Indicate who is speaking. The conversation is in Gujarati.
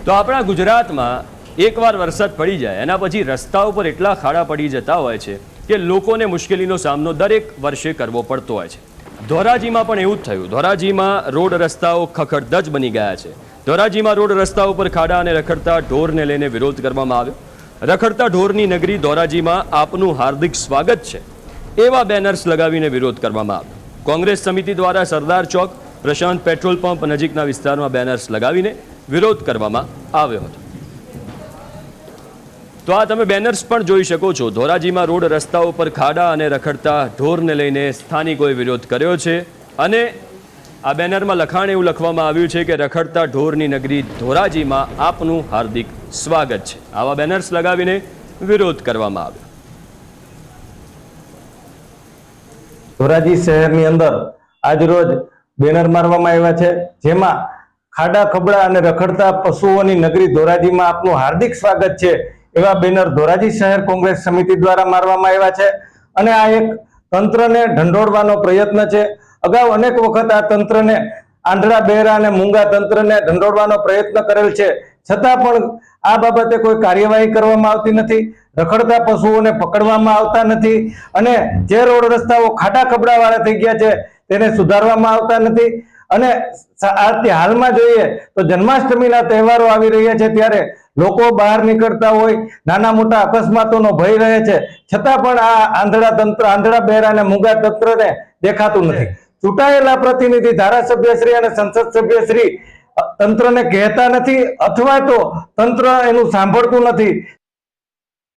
Speaker 1: તો આપણા ગુજરાતમાં એકવાર વરસાદ પડી જાય એના પછી રસ્તા ઉપર એટલા ખાડા પડી જતા હોય છે કે લોકોને મુશ્કેલીનો સામનો દરેક વર્ષે કરવો પડતો હોય છે. ધોરાજીમાં પણ એવું જ થયું. ધોરાજીમાં રોડ રસ્તાઓ ખખડધજ બની ગયા છે. ધોરાજીમાં રોડ રસ્તા ઉપર ખાડા અને રખડતા ઢોરને લઈને વિરોધ કરવામાં આવ્યો. રખડતા ઢોરની નગરી ધોરાજીમાં આપનું હાર્દિક સ્વાગત છે એવા બેનર્સ લગાવીને વિરોધ કરવામાં આવ્યો. કોંગ્રેસ સમિતિ દ્વારા સરદાર ચોક, પ્રશાંત પેટ્રોલ પંપ નજીકના વિસ્તારમાં બેનર્સ લગાવીને વિરોધ કરવામાં આવ્યો હતો. તો આ તમે બેનર્સ પણ જોઈ શકો છો. ધોરાજીમાં રોડ રસ્તા ઉપર ખાડા અને રખડતા ઢોરને લઈને સ્થાનિકોએ વિરોધ કર્યો છે અને આ બેનરમાં લખાણ એવું લખવામાં આવ્યું છે કે રખડતા ઢોરની નગરી ધોરાજીમાં આપનું હાર્દિક સ્વાગત છે. આવા બેનર્સ લગાવીને વિરોધ કરવામાં આવ્યો.
Speaker 2: ધોરાજી શહેરની અંદર આજરોજ બેનર મારવામાં આવ્યા છે, જેમાં ખાડા ખબડા અને રખડતા પશુઓની નગરી ધોરાજીમાં આપનું હાર્દિક સ્વાગત છે એવા બેનર ધોરાજી શહેર કોંગ્રેસ સમિતિ દ્વારા મારવામાં આવ્યા છે. અને આ એક તંત્રને ઢંઢોળવાનો પ્રયત્ન છે. અગાઉ અનેક વખત આ તંત્રને આંધળા બહેરા અને મૂંગા તંત્રને ઢંઢોળવાનો પ્રયત્ન કરેલ છે, છતાં પણ આ બાબતે કોઈ કાર્યવાહી કરવામાં આવતી નથી. રખડતા પશુઓને પકડવામાં આવતા નથી અને જે રોડ રસ્તાઓ ખાડા ખબડાવાળા થઈ ગયા છે તેને સુધારવામાં આવતા નથી. અને હાલમાં જોઈએ તો જન્માષ્ટમીના તહેવારો આવી રહ્યા છે, ત્યારે લોકો બહાર નીકળતા હોય, નાના મોટા અકસ્માતોનો ભય રહે છે, છતાં પણ આ આંધળા બહેરા અને મૂંગા તંત્રને દેખાતું નથી. ચૂંટાયેલા પ્રતિનિધિ ધારાસભ્યશ્રી અને સંસદ સભ્યશ્રી તંત્રને કહેતા નથી અથવા તો તંત્ર એનું સાંભળતું નથી.